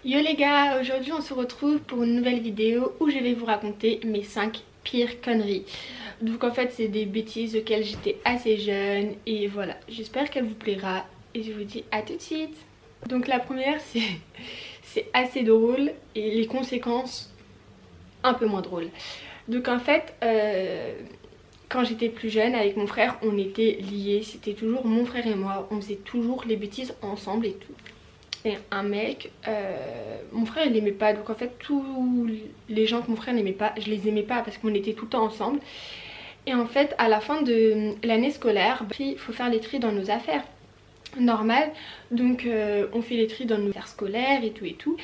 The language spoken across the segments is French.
Yo les gars, aujourd'hui on se retrouve pour une nouvelle vidéo où je vais vous raconter mes 5 pires conneries. Donc en fait c'est des bêtises auxquelles j'étais assez jeune et voilà, j'espère qu'elle vous plaira et je vous dis à tout de suite. Donc la première c'est assez drôle et les conséquences un peu moins drôles. Donc en fait quand j'étais plus jeune avec mon frère on était liés, c'était toujours mon frère et moi, on faisait toujours les bêtises ensemble et tout. Et un mec, mon frère il l'aimait pas, donc en fait tous les gens que mon frère n'aimait pas, je les aimais pas parce qu'on était tout le temps ensemble. Et en fait à la fin de l'année scolaire, il faut faire les tri dans nos affaires normales. Donc on fait les tri dans nos affaires scolaires et tout et tout.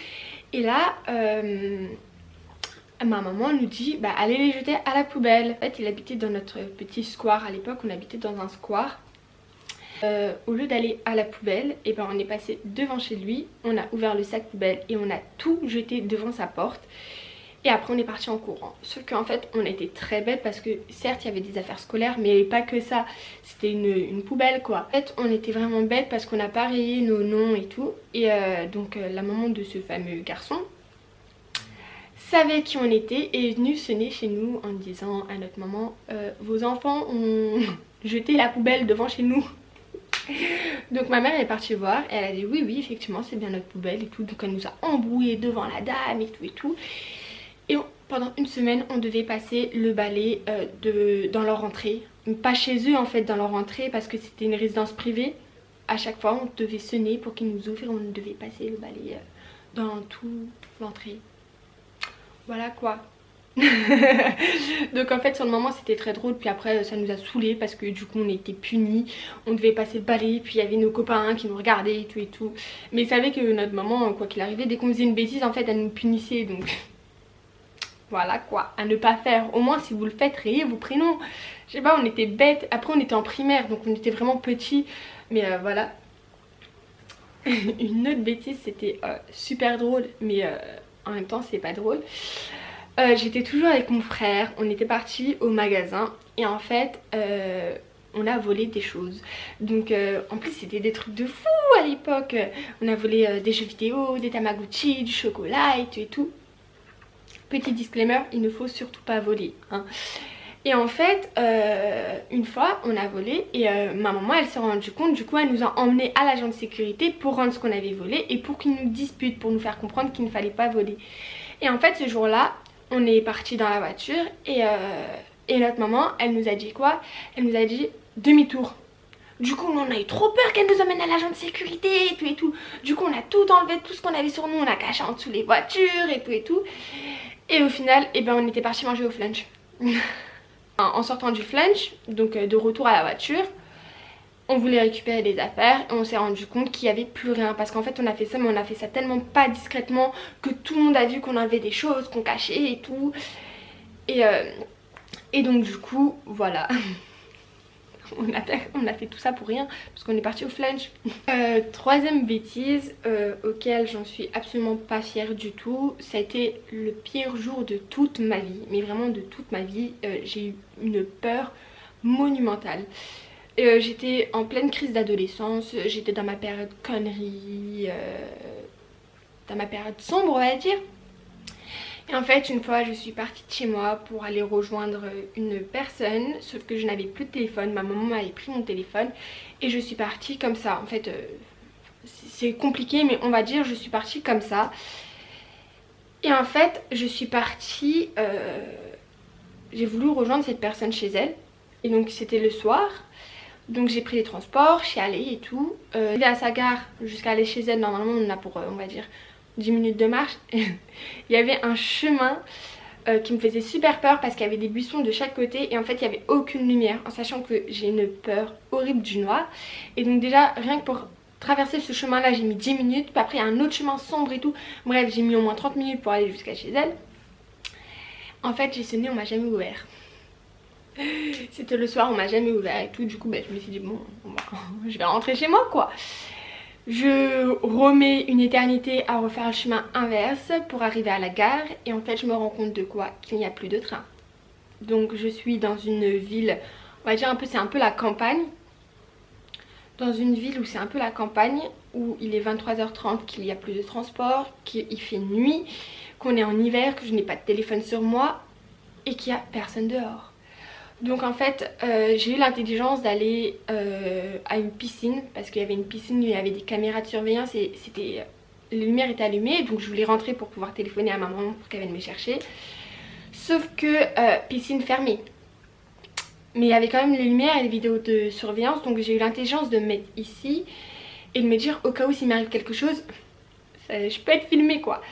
Et là ma maman nous dit bah allez les jeter à la poubelle. En fait il habitait dans notre petit square, à l'époque on habitait dans un square. Au lieu d'aller à la poubelle, et ben on est passé devant chez lui, on a ouvert le sac poubelle et on a tout jeté devant sa porte. Et après on est parti en courant. Sauf qu'en fait on était très bêtes parce que certes il y avait des affaires scolaires mais il n'y avait pas que ça. C'était une poubelle quoi. En fait on était vraiment bêtes parce qu'on n'a pas rayé nos noms et tout. Et donc la maman de ce fameux garçon savait qui on était et est venue sonner chez nous en disant à notre maman vos enfants ont jeté la poubelle devant chez nous. Donc ma mère est partie voir et elle a dit oui oui effectivement c'est bien notre poubelle et tout. Donc elle nous a embrouillé devant la dame et tout et tout. Et pendant une semaine on devait passer le balai dans leur entrée. Pas chez eux en fait, dans leur entrée parce que c'était une résidence privée. À chaque fois on devait sonner pour qu'ils nous ouvrent et on devait passer le balai dans toute l'entrée. Voilà quoi. Donc en fait sur le moment c'était très drôle, puis après ça nous a saoulés parce que du coup on était punis, on devait passer le balai, puis il y avait nos copains qui nous regardaient et tout. Mais ils savaient que notre maman quoi qu'il arrivait, dès qu'on faisait une bêtise en fait elle nous punissait, donc voilà quoi, à ne pas faire. Au moins si vous le faites rayez vos prénoms. Je sais pas, on était bêtes, après on était en primaire donc on était vraiment petits, mais voilà. Une autre bêtise c'était super drôle mais en même temps c'est pas drôle. J'étais toujours avec mon frère, on était partis au magasin et en fait on a volé des choses. Donc en plus c'était des trucs de fou à l'époque. On a volé des jeux vidéo, des Tamagotchi, du chocolat et tout et tout. Petit disclaimer, il ne faut surtout pas voler hein. Et en fait une fois on a volé et ma maman elle s'est rendue compte, du coup elle nous a emmenés à l'agent de sécurité pour rendre ce qu'on avait volé et pour qu'il nous dispute, pour nous faire comprendre qu'il ne fallait pas voler. Et en fait ce jour là on est parti dans la voiture et notre maman elle nous a dit quoi? Elle nous a dit demi-tour. Du coup on a eu trop peur qu'elle nous emmène à l'agent de sécurité et tout et tout. Du coup on a tout enlevé, tout ce qu'on avait sur nous, on a caché en dessous les voitures et tout et tout. Et au final eh ben, on était parti manger au flunch. En sortant du flunch, donc de retour à la voiture, on voulait récupérer des affaires et on s'est rendu compte qu'il n'y avait plus rien. Parce qu'en fait on a fait ça mais on a fait ça tellement pas discrètement que tout le monde a vu qu'on enlevait des choses, qu'on cachait et tout. Et donc du coup voilà. on a fait tout ça pour rien parce qu'on est parti au flunch. Troisième bêtise auquel j'en suis absolument pas fière du tout. Ça a été le pire jour de toute ma vie. Mais vraiment de toute ma vie. J'ai eu une peur monumentale. J'étais en pleine crise d'adolescence, j'étais dans ma période connerie, dans ma période sombre on va dire. Et en fait une fois je suis partie de chez moi pour aller rejoindre une personne, sauf que je n'avais plus de téléphone, ma maman m'avait pris mon téléphone et je suis partie comme ça. En fait c'est compliqué mais on va dire je suis partie comme ça. Et en fait je suis partie, j'ai voulu rejoindre cette personne chez elle et donc c'était le soir. Donc j'ai pris les transports, je suis allée et tout. J'étais à sa gare jusqu'à aller chez elle, normalement on en a pour on va dire 10 minutes de marche. Il y avait un chemin qui me faisait super peur parce qu'il y avait des buissons de chaque côté et en fait il n'y avait aucune lumière, en sachant que j'ai une peur horrible du noir. Et donc déjà rien que pour traverser ce chemin là j'ai mis 10 minutes, puis après il y a un autre chemin sombre et tout. Bref j'ai mis au moins 30 minutes pour aller jusqu'à chez elle. En fait j'ai sonné, on m'a jamais ouvert. C'était le soir, on m'a jamais ouvert et tout. Du coup je me suis dit bon je vais rentrer chez moi quoi. Je remets une éternité à refaire le chemin inverse pour arriver à la gare. Et en fait je me rends compte de quoi? Qu'il n'y a plus de train. Donc je suis dans une ville, on va dire un peu, c'est un peu la campagne. Dans une ville où c'est un peu la campagne, où il est 23h30, qu'il y a plus de transport, qu'il fait nuit, qu'on est en hiver, que je n'ai pas de téléphone sur moi et qu'il n'y a personne dehors. Donc en fait j'ai eu l'intelligence d'aller à une piscine, parce qu'il y avait une piscine où il y avait des caméras de surveillance et les lumières étaient allumées, donc je voulais rentrer pour pouvoir téléphoner à ma maman pour qu'elle vienne me chercher. Sauf que piscine fermée. Mais il y avait quand même les lumières et les vidéos de surveillance, donc j'ai eu l'intelligence de me mettre ici et de me dire au cas où s'il m'arrive quelque chose, je peux être filmée quoi.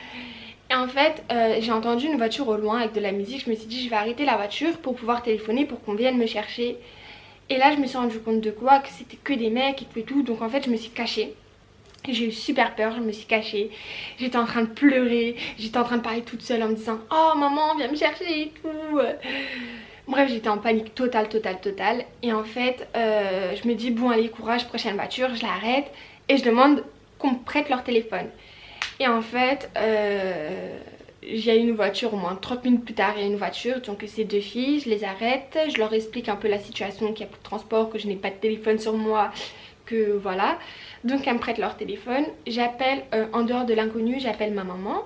Et en fait j'ai entendu une voiture au loin avec de la musique, je me suis dit je vais arrêter la voiture pour pouvoir téléphoner pour qu'on vienne me chercher. Et là je me suis rendu compte de quoi, que c'était que des mecs et tout, donc en fait je me suis cachée. J'ai eu super peur, je me suis cachée, j'étais en train de pleurer, j'étais en train de parler toute seule en me disant oh maman viens me chercher et tout. Bref, j'étais en panique totale. Et en fait je me dis bon allez courage, prochaine voiture, je l'arrête et je demande qu'on me prête leur téléphone. Et en fait il y a une voiture, au moins 30 minutes plus tard il y a une voiture, donc c'est deux filles, je les arrête, je leur explique un peu la situation, qu'il n'y a plus de transport, que je n'ai pas de téléphone sur moi, que voilà. Donc elles me prêtent leur téléphone, j'appelle en dehors de l'inconnu, j'appelle ma maman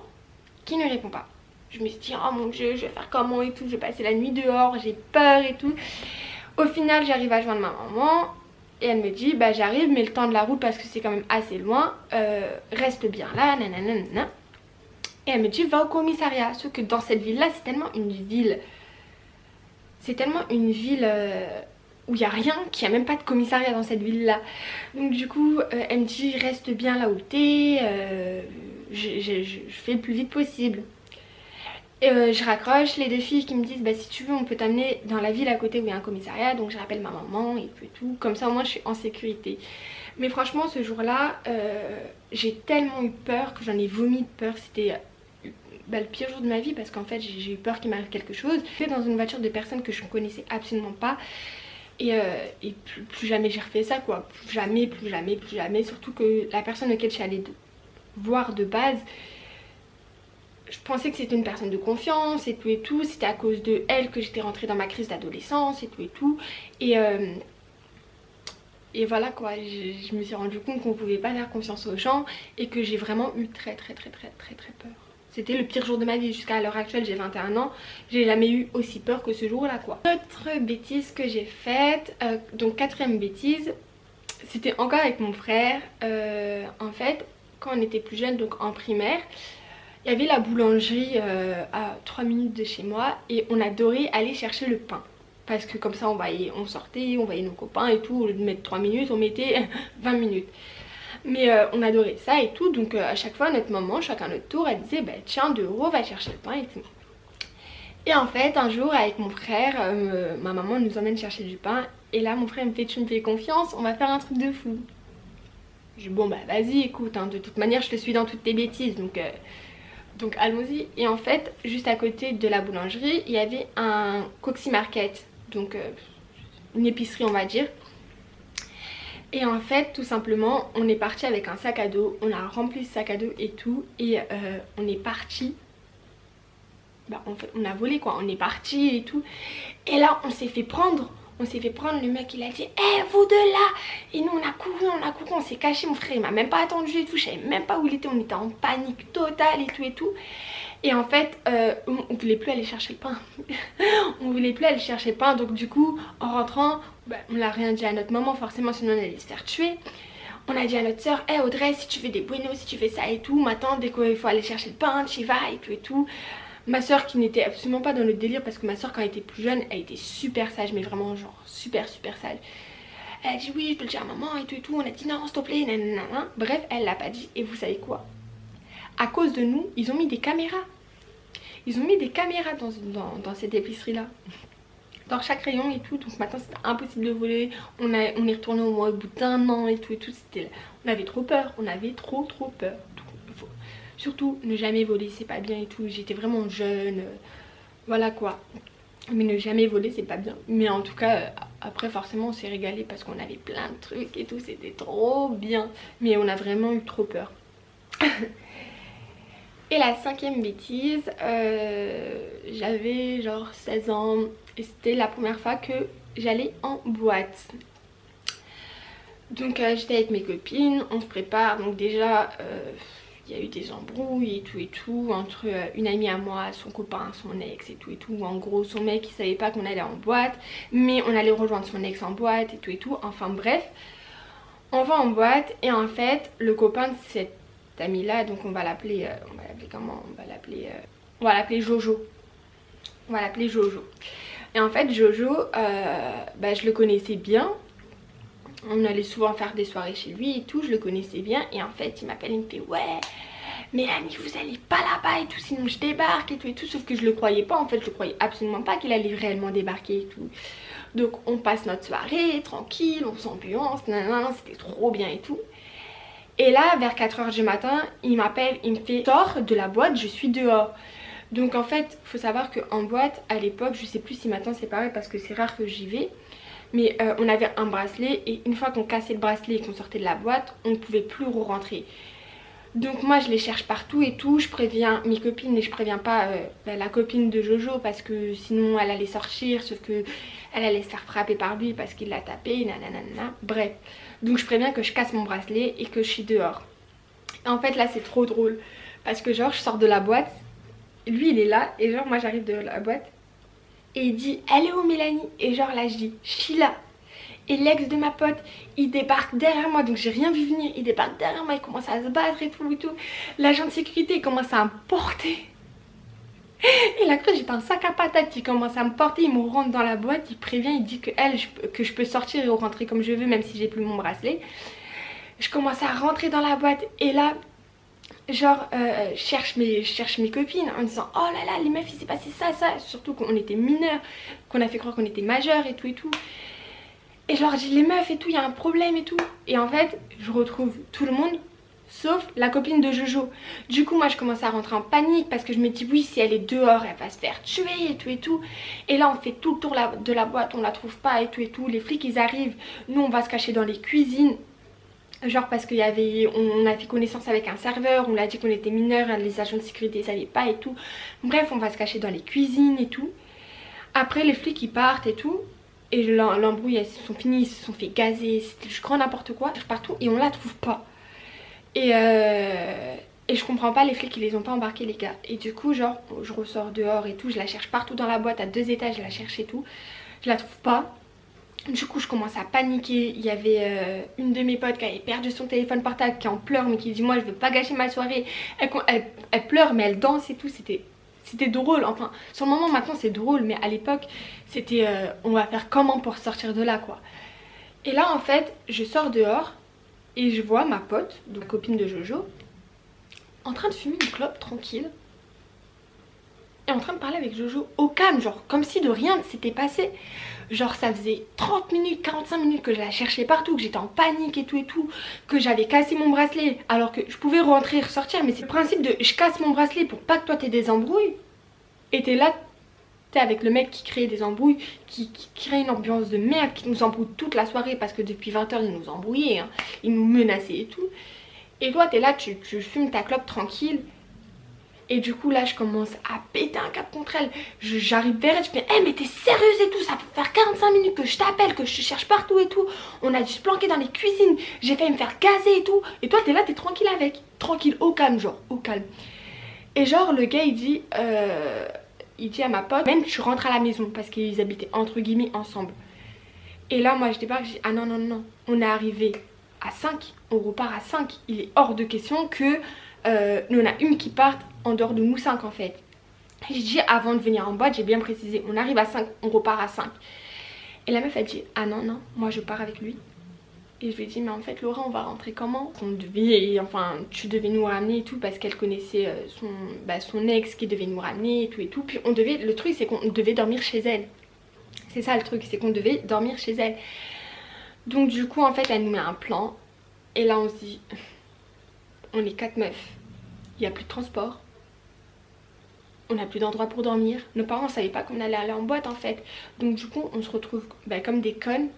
qui ne répond pas. Je me suis dit oh mon dieu je vais faire comment et tout, je vais passer la nuit dehors, j'ai peur et tout. Au final j'arrive à joindre ma maman et elle me dit bah j'arrive mais le temps de la route parce que c'est quand même assez loin, reste bien là nanana. Et elle me dit va au commissariat, sauf que dans cette ville là c'est tellement une ville, où il n'y a rien, qu'il n'y a même pas de commissariat dans cette ville là. Donc du coup elle me dit reste bien là où t'es, je fais le plus vite possible. Et je raccroche, les deux filles qui me disent bah si tu veux on peut t'amener dans la ville à côté où il y a un commissariat. Donc je rappelle ma maman et tout, comme ça au moins je suis en sécurité. Mais franchement ce jour là j'ai tellement eu peur que j'en ai vomi de peur. C'était le pire jour de ma vie parce qu'en fait j'ai eu peur qu'il m'arrive quelque chose. J'étais dans une voiture de personnes que je ne connaissais absolument pas. Et plus jamais j'ai refait ça quoi, plus jamais, surtout que la personne auquel je suis allée voir de base, je pensais que c'était une personne de confiance et tout, c'était à cause de elle que j'étais rentrée dans ma crise d'adolescence et tout, et voilà quoi, je me suis rendu compte qu'on pouvait pas faire confiance aux gens et que j'ai vraiment eu très peur. C'était le pire jour de ma vie, jusqu'à l'heure actuelle j'ai 21 ans, j'ai jamais eu aussi peur que ce jour là quoi. Autre bêtise que j'ai faite, donc quatrième bêtise, c'était encore avec mon frère. En fait quand on était plus jeune, donc en primaire, il y avait la boulangerie à 3 minutes de chez moi et on adorait aller chercher le pain. Parce que comme ça on sortait, on voyait nos copains et tout, au lieu de mettre 3 minutes on mettait 20 minutes. Mais on adorait ça et tout, donc à chaque fois notre maman, chacun notre tour, elle disait bah tiens 2 € va chercher le pain et tout. Et en fait un jour avec mon frère, ma maman nous emmène chercher du pain. Et là mon frère me fait tu me fais confiance, on va faire un truc de fou. Je dis bon bah vas-y écoute hein, de toute manière je te suis dans toutes tes bêtises donc allons-y. Et en fait juste à côté de la boulangerie il y avait un Coxy Market, donc une épicerie on va dire. Et en fait tout simplement on est parti avec un sac à dos, on a rempli ce sac à dos et tout, et on est parti, bah en fait on a volé quoi, on est parti et tout. Et là on s'est fait prendre, le mec il a dit eh vous deux là. Et nous on a couru, on s'est caché, mon frère il m'a même pas attendu et tout, je savais même pas où il était, on était en panique totale et tout. Et en fait on voulait plus aller chercher le pain. Donc du coup en rentrant bah, on n'a rien dit à notre maman forcément, sinon on allait se faire tuer. On a dit à notre soeur hey Audrey si tu fais des buenos, si tu fais ça et tout, maintenant dès qu'il faut aller chercher le pain tu y vas et tout. Ma soeur qui n'était absolument pas dans le délire, parce que ma soeur quand elle était plus jeune elle était super sage, mais vraiment genre super sage. Elle a dit oui je peux le dire à maman et tout, on a dit non s'il te plaît nanana. Bref elle l'a pas dit, et vous savez quoi, à cause de nous ils ont mis des caméras. Dans cette épicerie là, dans chaque rayon et tout, donc maintenant c'était impossible de voler. On est retourné au moins au bout d'un an et tout, on avait trop peur, trop peur. Surtout ne jamais voler c'est pas bien et tout, j'étais vraiment jeune, voilà quoi. Mais ne jamais voler c'est pas bien. Mais en tout cas après forcément on s'est régalé parce qu'on avait plein de trucs et tout, c'était trop bien. Mais on a vraiment eu trop peur. Et la cinquième bêtise, j'avais genre 16 ans et c'était la première fois que j'allais en boîte. Donc j'étais avec mes copines, on se prépare. Donc déjà il y a eu des embrouilles et tout entre une amie à moi, son copain, son ex et tout. En gros son mec il savait pas qu'on allait en boîte, mais on allait rejoindre son ex en boîte et tout. Enfin bref, on va en boîte et en fait le copain de cette amie là, donc on va l'appeler comment, on va l'appeler Jojo. On va l'appeler Jojo. Et en fait Jojo, je le connaissais bien. On allait souvent faire des soirées chez lui et tout, je le connaissais bien. Et en fait il m'appelle, il me fait ouais Mélanie vous allez pas là-bas et tout, sinon je débarque et tout. Sauf que je le croyais pas, en fait je croyais absolument pas qu'il allait réellement débarquer et tout. Donc on passe notre soirée tranquille, on s'ambiance, c'était trop bien et tout. Et là vers 4 h du matin il m'appelle, il me fait sors de la boîte, je suis dehors. Donc en fait faut savoir qu'en boîte à l'époque, je sais plus si maintenant c'est pareil parce que c'est rare que j'y vais, mais on avait un bracelet et une fois qu'on cassait le bracelet et qu'on sortait de la boîte, on ne pouvait plus re-rentrer. Donc moi je les cherche partout et tout, je préviens mes copines et je préviens pas la copine de Jojo parce que sinon elle allait sortir, sauf que elle allait se faire frapper par lui parce qu'il l'a tapé, nanana, bref. Donc je préviens que je casse mon bracelet et que je suis dehors. Et en fait là c'est trop drôle parce que genre je sors de la boîte, lui il est là et genre moi j'arrive de la boîte et il dit elle est où Mélanie? Et genre là je dis je suis là. Et l'ex de ma pote il débarque derrière moi, donc j'ai rien vu venir, il débarque derrière moi, il commence à se battre et tout. L'agent de sécurité il commence à me porter. Il a cru que j'étais un sac à patates, il commence à me porter, il me rentre dans la boîte, il prévient, il dit que je peux sortir et rentrer comme je veux même si j'ai plus mon bracelet. Je commence à rentrer dans la boîte et là genre je cherche mes copines en disant oh là là les meufs il s'est passé ça, surtout qu'on était mineurs, qu'on a fait croire qu'on était majeurs et tout. Et je leur dis les meufs et tout, il y a un problème et tout. Et en fait je retrouve tout le monde sauf la copine de Jojo. Du coup moi je commence à rentrer en panique parce que je me dis oui si elle est dehors elle va se faire tuer et tout. Et là on fait tout le tour de la boîte, on la trouve pas et tout. Les flics ils arrivent, nous on va se cacher dans les cuisines. Genre parce qu'on a fait connaissance avec un serveur, on l'a dit qu'on était mineurs, les agents de sécurité savaient pas et tout. Bref on va se cacher dans les cuisines et tout. Après les flics ils partent et tout. Et l'embrouille elles se sont finies, ils se sont fait gazer, c'était du grand n'importe quoi partout et on la trouve pas. Et je comprends pas, les flics ils les ont pas embarqués les gars. Et du coup genre je ressors dehors et tout, je la cherche partout dans la boîte à 2 étages, je la cherche et tout. Je la trouve pas. Du coup je commence à paniquer, il y avait une de mes potes qui avait perdu son téléphone portable, qui en pleure mais qui dit moi je veux pas gâcher ma soirée. Elle pleure mais elle danse et tout, c'était drôle, enfin sur le moment maintenant c'est drôle mais à l'époque c'était on va faire comment pour sortir de là quoi. Et là en fait je sors dehors et je vois ma pote, donc copine de Jojo, en train de fumer une clope tranquille et en train de parler avec Jojo au calme, genre comme si de rien ne s'était passé. Genre ça faisait 30 minutes, 45 minutes que je la cherchais partout, que j'étais en panique et tout, que j'avais cassé mon bracelet alors que je pouvais rentrer et ressortir. Mais c'est le principe de je casse mon bracelet pour pas que toi t'aies des embrouilles. Et t'es là, t'es avec le mec qui crée des embrouilles, qui crée une ambiance de merde, qui nous embrouille toute la soirée parce que depuis 20 h il nous embrouillait, hein, il nous menaçait et tout. Et toi t'es là, tu fumes ta clope tranquille. Et du coup là je commence à péter un câble contre elle. J'arrive vers elle, je fais hey, mais t'es sérieuse et tout, ça peut faire 45 minutes que je t'appelle, que je te cherche partout et tout. On a dû se planquer dans les cuisines, j'ai failli me faire gazer et tout. Et toi t'es là, t'es tranquille avec, tranquille, au calme, genre au calme. Et genre le gars il dit à ma pote même tu rentres à la maison parce qu'ils habitaient entre guillemets ensemble. Et là moi je débarque, je dis ah non, on est arrivé à 5, on repart à 5. Il est hors de question que nous on a une qui parte en dehors de nous 5 en fait. J'ai dit avant de venir en boîte, j'ai bien précisé, on arrive à 5, on repart à 5. Et la meuf elle dit ah non, moi je pars avec lui. Et je lui ai dit mais en fait Laura on va rentrer comment? Tu devais nous ramener et tout parce qu'elle connaissait son ex qui devait nous ramener et tout. Puis le truc c'est qu'on devait dormir chez elle. C'est ça le truc, c'est qu'on devait dormir chez elle. Donc du coup en fait elle nous met un plan. Et là on se dit on est 4 meufs, il n'y a plus de transport, on n'a plus d'endroit pour dormir. Nos parents ne savaient pas qu'on allait aller en boîte en fait. Donc du coup on se retrouve comme des connes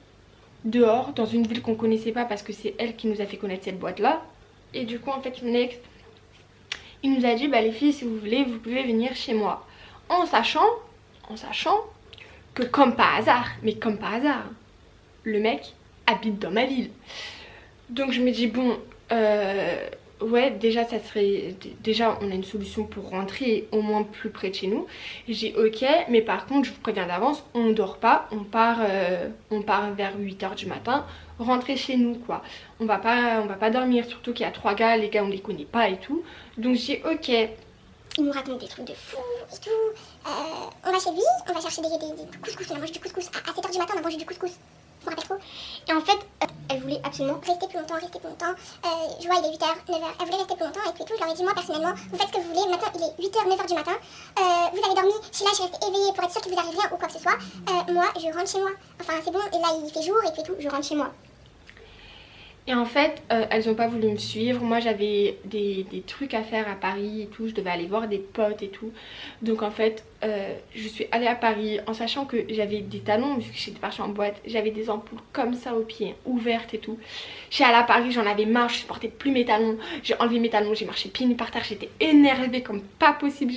dehors dans une ville qu'on connaissait pas parce que c'est elle qui nous a fait connaître cette boîte là. Et du coup en fait mon ex il nous a dit les filles si vous voulez vous pouvez venir chez moi. En sachant que comme par hasard, le mec habite dans ma ville. Donc je me dis bon, ouais déjà ça serait, déjà on a une solution pour rentrer au moins plus près de chez nous. J'ai ok, mais par contre je vous préviens d'avance, on dort pas, on part vers 8 h du matin, rentrer chez nous quoi. On va pas dormir, surtout qu'il y a 3 gars, les gars on les connaît pas et tout. Donc j'ai ok. Il nous raconte des trucs de fou et tout. On va chez lui, on va chercher des couscous, on a mangé du couscous. À 7 h du matin on a mangé du couscous. Je me rappelle trop. Et en fait, elle voulait absolument rester plus longtemps. Je vois, il est 8 h, 9 h. Elle voulait rester plus longtemps et puis tout. Je leur ai dit, moi personnellement, vous faites ce que vous voulez. Maintenant, il est 8 h, 9 h du matin. Vous avez dormi. Je suis là, je suis restée éveillée pour être sûre qu'il vous arrive rien ou quoi que ce soit. Moi, je rentre chez moi. Enfin, c'est bon. Et là, il fait jour et puis tout. Je rentre chez moi. Et en fait, elles n'ont pas voulu me suivre. Moi, j'avais des trucs à faire à Paris et tout. Je devais aller voir des potes et tout. Donc en fait, je suis allée à Paris en sachant que j'avais des talons, vu que j'étais partie en boîte. J'avais des ampoules comme ça aux pieds, ouvertes et tout. Je suis allée à Paris, j'en avais marre, je supportais plus mes talons. J'ai enlevé mes talons, j'ai marché pieds nus par terre. J'étais énervée comme pas possible.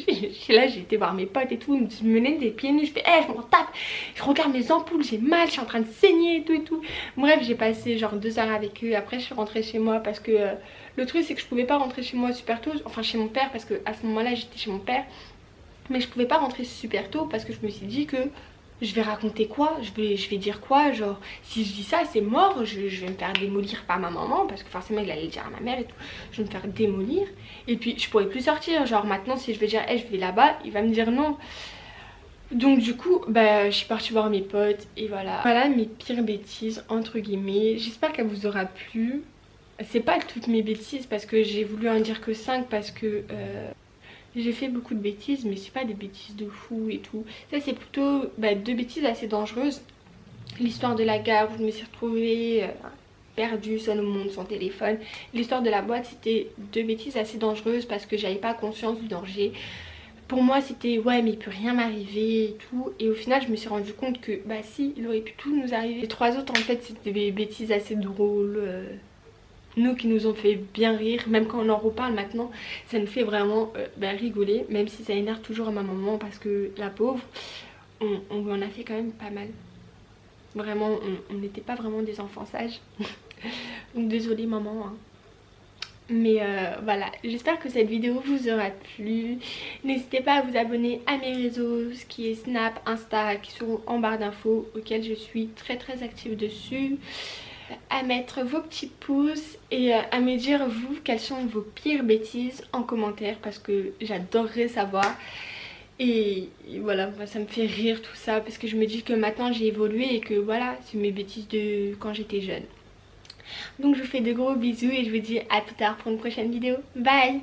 Là, j'ai été voir mes potes et tout. Ils me menaient des pieds nus. Je fais, je m'en tape. Je regarde mes ampoules, j'ai mal, je suis en train de saigner et tout et tout. Bref, j'ai passé genre 2 heures avec eux. Après, je suis rentrée chez moi parce que le truc, c'est que je pouvais pas rentrer chez moi super tôt. Enfin, chez mon père, parce que à ce moment-là, j'étais chez mon père. Mais je pouvais pas rentrer super tôt parce que je me suis dit que je vais raconter quoi, je vais dire quoi, genre si je dis ça c'est mort, je vais me faire démolir par ma maman parce que forcément il allait le dire à ma mère et tout, je vais me faire démolir et puis je pourrais plus sortir, genre maintenant si je vais dire je vais là-bas, il va me dire non. Donc du coup bah je suis partie voir mes potes et voilà. Voilà mes pires bêtises entre guillemets, j'espère qu'elle vous aura plu. C'est pas toutes mes bêtises parce que j'ai voulu en dire que 5 parce que j'ai fait beaucoup de bêtises mais c'est pas des bêtises de fou et tout. Ça c'est plutôt 2 bêtises assez dangereuses. L'histoire de la gare où je me suis retrouvée perdue, seule au monde, sans téléphone. L'histoire de la boîte c'était 2 bêtises assez dangereuses parce que j'avais pas conscience du danger. Pour moi c'était ouais mais il peut rien m'arriver et tout. Et au final je me suis rendu compte que bah si il aurait pu tout nous arriver. Les 3 autres en fait c'était des bêtises assez drôles. Nous qui nous ont fait bien rire, même quand on en reparle maintenant, ça nous fait vraiment rigoler, même si ça énerve toujours à ma maman parce que la pauvre, on lui en a fait quand même pas mal. Vraiment, on n'était pas vraiment des enfants sages. Donc désolée maman. Hein. Mais voilà, j'espère que cette vidéo vous aura plu. N'hésitez pas à vous abonner à mes réseaux, ce qui est Snap, Insta, qui sont en barre d'infos, auxquels je suis très active dessus. À mettre vos petits pouces et à me dire vous quelles sont vos pires bêtises en commentaire parce que j'adorerais savoir. Et voilà, moi, ça me fait rire tout ça parce que je me dis que maintenant j'ai évolué et que voilà, c'est mes bêtises de quand j'étais jeune. Donc je vous fais de gros bisous et je vous dis à plus tard pour une prochaine vidéo. Bye!